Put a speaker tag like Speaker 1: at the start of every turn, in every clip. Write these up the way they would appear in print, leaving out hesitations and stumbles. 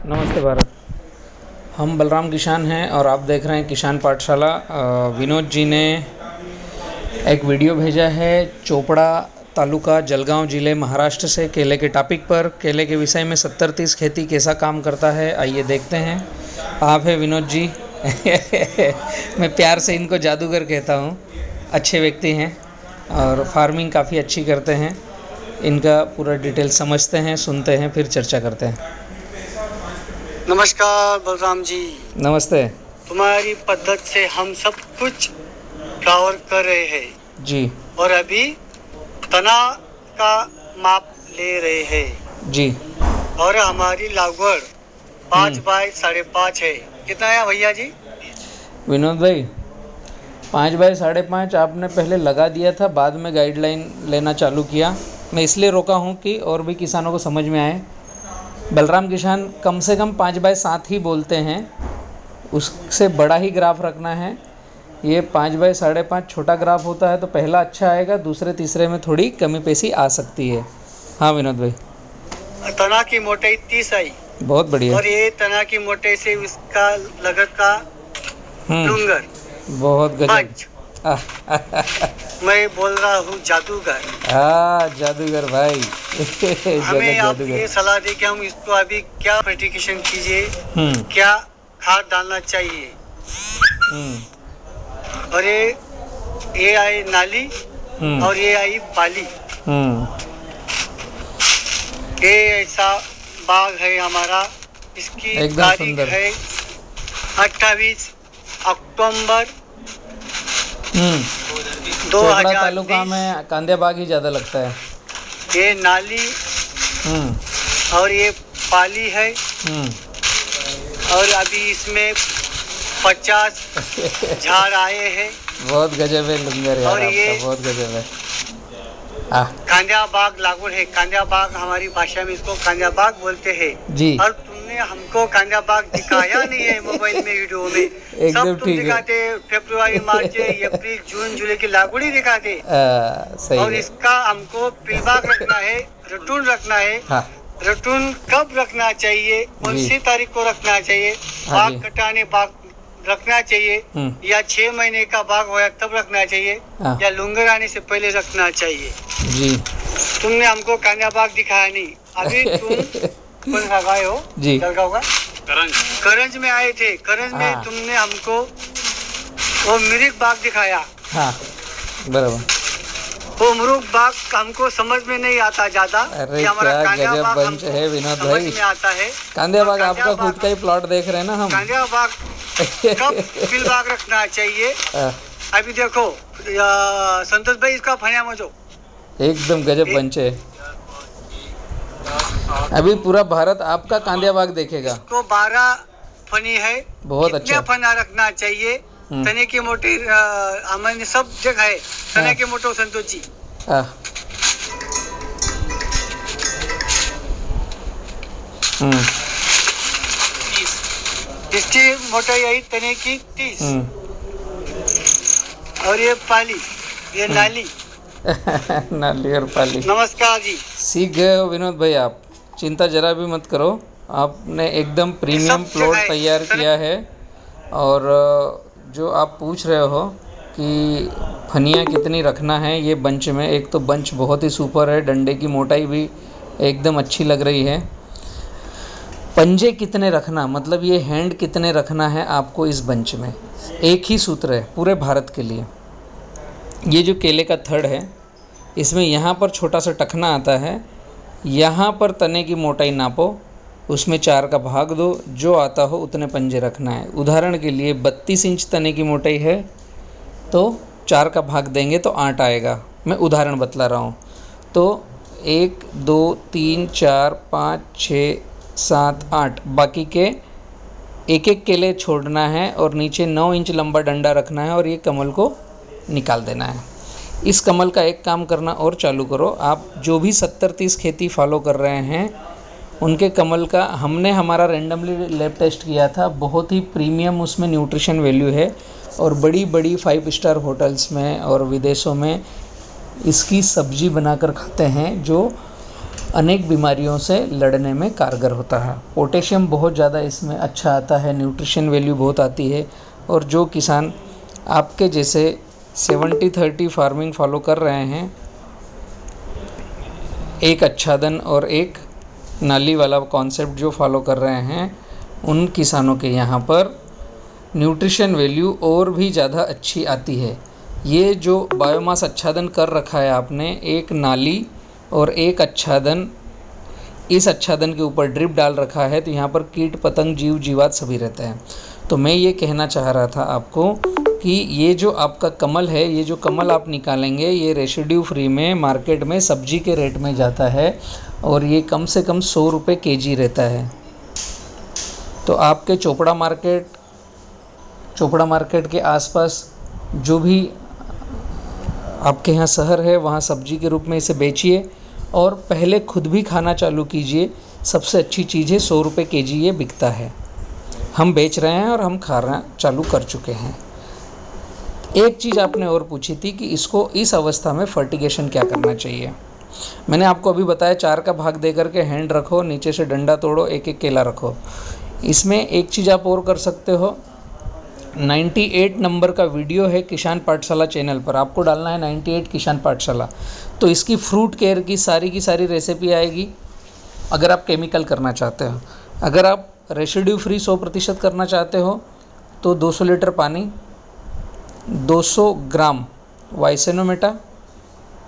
Speaker 1: नमस्ते भारत। हम बलराम किसान हैं और आप देख रहे हैं किसान पाठशाला। विनोद जी ने एक वीडियो भेजा है चोपड़ा तालुका जलगांव ज़िले महाराष्ट्र से केले के टॉपिक पर, केले के विषय में 70-30 खेती कैसा काम करता है। आइए देखते हैं। आप हैं विनोद जी। मैं प्यार से इनको जादूगर कहता हूँ। अच्छे व्यक्ति हैं और फार्मिंग काफ़ी अच्छी करते हैं। इनका पूरा डिटेल समझते हैं, सुनते हैं, फिर चर्चा करते हैं।
Speaker 2: नमस्कार बलराम जी।
Speaker 1: नमस्ते
Speaker 2: तुम्हारी पद्धत से हम सब कुछ कवर कर रहे हैं
Speaker 1: जी।
Speaker 2: और अभी तना का माप ले रहे हैं
Speaker 1: जी।
Speaker 2: और हमारी लागवड़ 5 बाय 5.5 है। कितना है भैया जी?
Speaker 1: विनोद भाई, 5 बाय 5.5 आपने पहले लगा दिया था, बाद में गाइडलाइन लेना चालू किया। मैं इसलिए रोका हूँ कि और भी किसानों को समझ में आए। बलराम किसान कम से कम 5 बाय 7 ही बोलते हैं, उससे बड़ा ही ग्राफ रखना है। ये 5 बाय 5.5 छोटा ग्राफ होता है तो पहला अच्छा आएगा, दूसरे तीसरे में थोड़ी कमी पेशी आ सकती है। हाँ विनोद भाई।
Speaker 2: तना की मोटाई 30 आई।
Speaker 1: बहुत बढ़िया।
Speaker 2: और ये तना की मोटाई से उसका लगत का डूंगर
Speaker 1: बहुत गजब।
Speaker 2: मैं बोल रहा हूँ जादूगर।
Speaker 1: जादूगर भाई।
Speaker 2: हमें आप ये सलाह दे कि हम इसको अभी क्या फर्टिगेशन कीजिए, क्या खाद डालना चाहिए। और ये आई नाली और ये आई पाली। ये ऐसा बाग है हमारा। इसकी तारीख है 28 अक्टूबर 2020।
Speaker 1: तालुका में कांदिया बाग ही ज़्यादा लगता है।
Speaker 2: ये नाली और ये पाली है। और अभी इसमें 50 झाड़ आए हैं।
Speaker 1: बहुत गजब है लुंगर यार,
Speaker 2: और ये
Speaker 1: आपका बहुत गजब है।
Speaker 2: कांदिया बाग लागवड़ है। कांदिया बाग हमारी भाषा में इसको कांदिया बाग बोलते हैं
Speaker 1: जी।
Speaker 2: और तुमने हमको कांदिया बाग दिखाया नहीं है मोबाइल में, वीडियो में। सब तुम दिखाते फरवरी, मार्च, अप्रैल, जून, जुलाई की लागवड़ी दिखाते।
Speaker 1: सही
Speaker 2: और
Speaker 1: है।
Speaker 2: इसका हमको पिलबाग रखना है, रटून रखना है। रटून कब रखना चाहिए, कौन सी तारीख को रखना चाहिए, बाग कटाने बाग रखना चाहिए या 6 महीने का बाग होया तब रखना चाहिए या लुंगर आने से पहले रखना चाहिए
Speaker 1: जी।
Speaker 2: तुमने हमको कांदिया बाग दिखाया नहीं। अभी तुम कौन सा गाय हो
Speaker 1: जी?
Speaker 2: जलगांव का करंज में आए थे। करंज में तुमने हमको वो मिरिक बाग दिखाया।
Speaker 1: बराबर।
Speaker 2: वो मुरुक बाग हमको समझ में नहीं आता ज्यादा।
Speaker 1: अरे क्या गजब बंच है विनोद भाई।
Speaker 2: समझ में आता है
Speaker 1: कांदिया बाग आपका खुद का ही प्लॉट देख रहे हैं ना हम।
Speaker 2: कांदिया बाग कब फिल बाग रखना चाहिए। अभी देखो संतोष भाई, इसका फनिया मचो
Speaker 1: एकदम गजब बंच है। अभी पूरा भारत आपका कांदिया बाग देखेगा।
Speaker 2: इसको 12 फनी है।
Speaker 1: बहुत अच्छा
Speaker 2: फना रखना चाहिए। तने की मोटी हमने सब जगह है। तने के मोटो संतोष जी। इसकी मोटाई आई तने की 30। और ये पाली, ये नाली।
Speaker 1: नाली और पाली।
Speaker 2: नमस्कार जी।
Speaker 1: सीख गए हो विनोद भाई आप, चिंता जरा भी मत करो। आपने एकदम प्रीमियम प्लॉट तैयार किया है। और जो आप पूछ रहे हो कि फनिया कितनी रखना है ये बंच में, एक तो बंच बहुत ही सुपर है, डंडे की मोटाई भी एकदम अच्छी लग रही है। पंजे कितने रखना, मतलब ये हैंड कितने रखना है आपको इस बंच में, एक ही सूत्र है पूरे भारत के लिए। ये जो केले का थड़ है इसमें यहाँ पर छोटा सा टखना आता है, यहाँ पर तने की मोटाई नापो, उसमें 4 का भाग दो, जो आता हो उतने पंजे रखना है। उदाहरण के लिए 32 इंच तने की मोटाई है तो 4 का भाग देंगे तो 8 आएगा। मैं उदाहरण बतला रहा हूँ। तो 1 2 3 4 5 6 7 8 बाकी के एक केले छोड़ना है और नीचे 9 इंच लंबा डंडा रखना है और ये कमल को निकाल देना है। इस कमल का एक काम करना और चालू करो। आप जो भी 70-30 खेती फॉलो कर रहे हैं उनके कमल का हमने हमारा रेंडमली लैब टेस्ट किया था। बहुत ही प्रीमियम उसमें न्यूट्रिशन वैल्यू है और बड़ी बड़ी 5 स्टार होटल्स में और विदेशों में इसकी सब्जी बनाकर खाते हैं जो अनेक बीमारियों से लड़ने में कारगर होता है। पोटेशियम बहुत ज़्यादा इसमें अच्छा आता है, न्यूट्रिशन वैल्यू बहुत आती है। और जो किसान आपके जैसे 70-30 फार्मिंग फॉलो कर रहे हैं, एक आच्छादन और एक नाली वाला कॉन्सेप्ट जो फॉलो कर रहे हैं, उन किसानों के यहाँ पर न्यूट्रिशन वैल्यू और भी ज़्यादा अच्छी आती है। ये जो बायोमास आच्छादन कर रखा है आपने, एक नाली और एक आच्छादन, इस आच्छादन के ऊपर ड्रिप डाल रखा है, तो यहाँ पर कीट पतंग जीव जीवात सभी रहते हैं। तो मैं ये कहना चाह रहा था आपको कि ये जो आपका कमल है, ये जो कमल आप निकालेंगे, ये रेसिड्यू फ्री में मार्केट में सब्जी के रेट में जाता है और ये कम से कम 100 रुपये केजी रहता है। तो आपके चोपड़ा मार्केट के आसपास जो भी आपके यहाँ शहर है, वहाँ सब्जी के रूप में इसे बेचिए और पहले खुद भी खाना चालू कीजिए। सबसे अच्छी चीज़ है, 100 रुपये केजी ये बिकता है। हम बेच रहे हैं और हम खाना चालू कर चुके हैं। एक चीज़ आपने और पूछी थी कि इसको इस अवस्था में फर्टिगेशन क्या करना चाहिए। मैंने आपको अभी बताया 4 का भाग दे करके हैंड रखो, नीचे से डंडा तोड़ो, एक एक केला रखो। इसमें एक चीज़ आप और कर सकते हो, 98 नंबर का वीडियो है किसान पाठशाला चैनल पर, आपको डालना है 98 किसान पाठशाला। तो इसकी फ्रूट केयर की सारी रेसिपी आएगी अगर आप केमिकल करना चाहते हो। अगर आप रेसिड्यू फ्री 100% करना चाहते हो तो 200 लीटर पानी, 200 ग्राम वाइसेनोमेटा,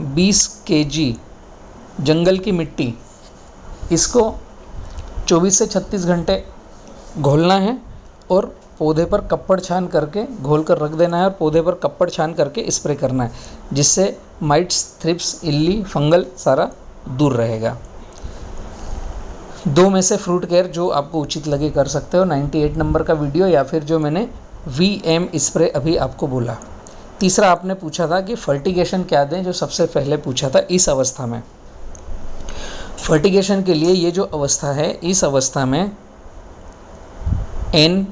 Speaker 1: 20 केजी जंगल की मिट्टी, इसको 24 से 36 घंटे घोलना है और पौधे पर कप्पड़ छान करके घोल कर रख देना है और पौधे पर कप्पड़ छान करके स्प्रे करना है, जिससे माइट्स, थ्रिप्स, इल्ली, फंगल सारा दूर रहेगा। 2 में से फ्रूट केयर जो आपको उचित लगे कर सकते हो, 98 नंबर का वीडियो या फिर जो मैंने VM स्प्रे अभी आपको बोला। तीसरा आपने पूछा था कि फर्टिगेशन क्या दें, जो सबसे पहले पूछा था इस अवस्था में। फर्टिगेशन के लिए ये जो अवस्था है, इस अवस्था में N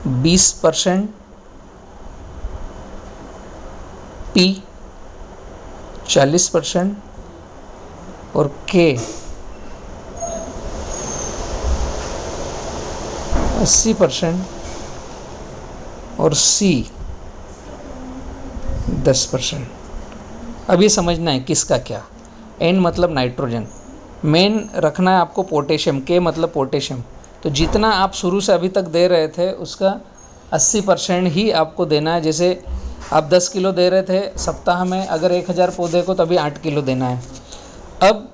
Speaker 1: 20%, P 40% और K 80% और C 10%। अब ये समझना है किसका क्या। N मतलब नाइट्रोजन, मेन रखना है आपको पोटेशियम, K मतलब पोटेशियम। तो जितना आप शुरू से अभी तक दे रहे थे उसका 80% ही आपको देना है। जैसे आप 10 किलो दे रहे थे सप्ताह में, अगर 1000 पौधे को तभी 8 किलो देना है। अब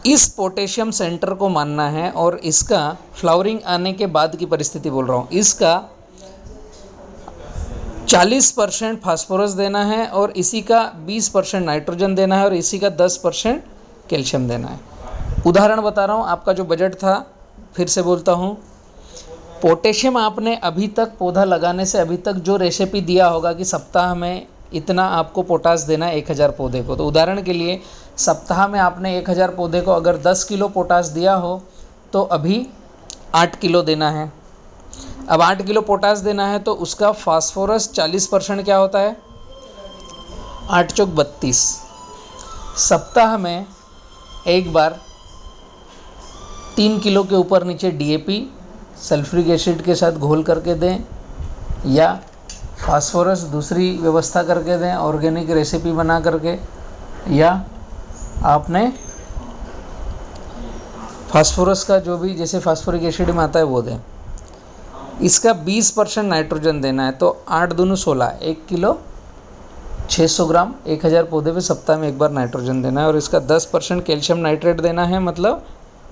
Speaker 1: इस पोटेशियम सेंटर को मानना है और इसका फ्लावरिंग आने के बाद की परिस्थिति बोल रहा हूँ, इसका 40% फास्फोरस देना है और इसी का 20% नाइट्रोजन देना है और इसी का 10% कैल्शियम देना है। उदाहरण बता रहा हूँ, आपका जो बजट था, फिर से बोलता हूँ, पोटेशियम आपने अभी तक पौधा लगाने से अभी तक जो रेसिपी दिया होगा कि सप्ताह में इतना आपको पोटास देना है 1000 पौधे को। तो उदाहरण के लिए सप्ताह में आपने 1000 पौधे को अगर 10 किलो पोटास दिया हो तो अभी 8 किलो देना है। अब 8 किलो पोटास देना है तो उसका फास्फोरस 40% क्या होता है, 8 चौक 32। सप्ताह में एक बार 3 किलो के ऊपर नीचे DAP सल्फ्यूरिक एसिड के साथ घोल करके दें, या फास्फोरस दूसरी व्यवस्था करके दें ऑर्गेनिक रेसिपी बना करके, या आपने फास्फोरस का जो भी जैसे फास्फोरिक एसिड में आता है वो दें। इसका 20% नाइट्रोजन देना है तो 8 दूनी 16, 1 किलो 600 ग्राम 1000 पौधे पे सप्ताह में एक बार नाइट्रोजन देना है। और इसका 10% कैल्शियम नाइट्रेट देना है, मतलब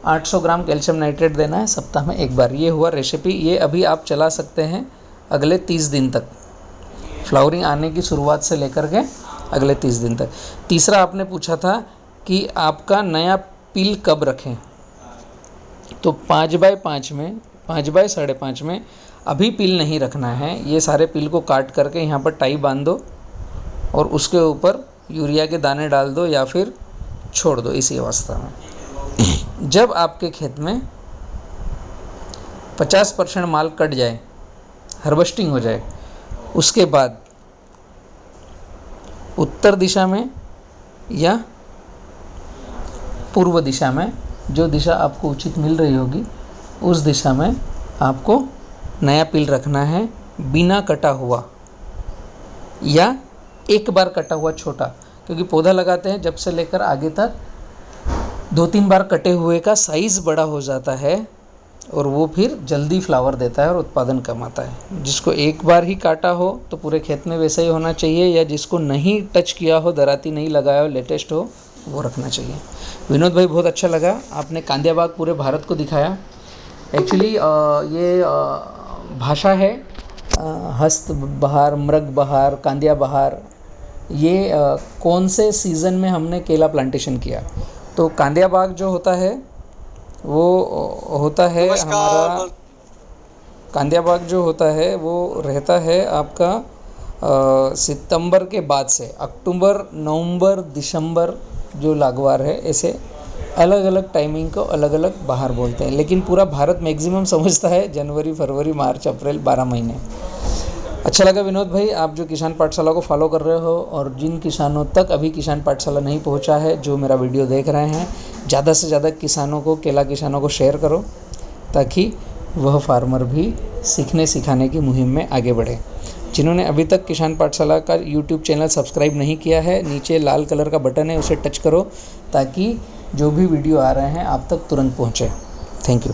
Speaker 1: 800 ग्राम कैल्शियम नाइट्रेट देना है सप्ताह में एक बार। ये हुआ रेसिपी। ये अभी आप चला सकते हैं अगले 30 दिन तक, फ्लावरिंग आने की शुरुआत से लेकर के अगले 30 दिन तक। तीसरा आपने पूछा था कि आपका नया पिल कब रखें, तो 5x5 में, 5x5.5 में अभी पिल नहीं रखना है। ये सारे पिल को काट करके यहाँ पर टाई बांध दो और उसके ऊपर यूरिया के दाने डाल दो या फिर छोड़ दो इसी अवस्था में। जब आपके खेत में 50% माल कट जाए, हार्वेस्टिंग हो जाए, उसके बाद उत्तर दिशा में या पूर्व दिशा में, जो दिशा आपको उचित मिल रही होगी उस दिशा में आपको नया पिल रखना है, बिना कटा हुआ या एक बार कटा हुआ छोटा, क्योंकि पौधा लगाते हैं जब से लेकर आगे तक 2-3 बार कटे हुए का साइज़ बड़ा हो जाता है और वो फिर जल्दी फ्लावर देता है और उत्पादन कम आता है। जिसको एक बार ही काटा हो तो पूरे खेत में वैसा ही होना चाहिए, या जिसको नहीं टच किया हो, दराती नहीं लगाया हो, लेटेस्ट हो, वो रखना चाहिए। विनोद भाई बहुत अच्छा लगा, आपने कांदिया बाग पूरे भारत को दिखाया। एक्चुअली ये भाषा है हस्त बहार, मृग बहार, कांदिया बहार। ये कौन से सीज़न में हमने केला प्लांटेशन किया। तो कांदिया बाग जो होता है वो होता है हमारा, कांदिया बाग जो होता है वो रहता है आपका सितंबर के बाद से अक्टूबर, नवंबर, दिसंबर जो लागवार है, ऐसे अलग अलग टाइमिंग को अलग अलग बाहर बोलते हैं, लेकिन पूरा भारत मैक्सिमम समझता है जनवरी, फरवरी, मार्च, अप्रैल, 12 महीने। अच्छा लगा विनोद भाई, आप जो किसान पाठशाला को फॉलो कर रहे हो और जिन किसानों तक अभी किसान पाठशाला नहीं पहुंचा है, जो मेरा वीडियो देख रहे हैं, ज़्यादा से ज़्यादा किसानों को, केला किसानों को शेयर करो ताकि वह फार्मर भी सीखने सिखाने की मुहिम में आगे बढ़े। जिन्होंने अभी तक किसान पाठशाला का यूट्यूब चैनल सब्सक्राइब नहीं किया है, नीचे लाल कलर का बटन है, उसे टच करो ताकि जो भी वीडियो आ रहे हैं आप तक तुरंत पहुँचे। Thank you.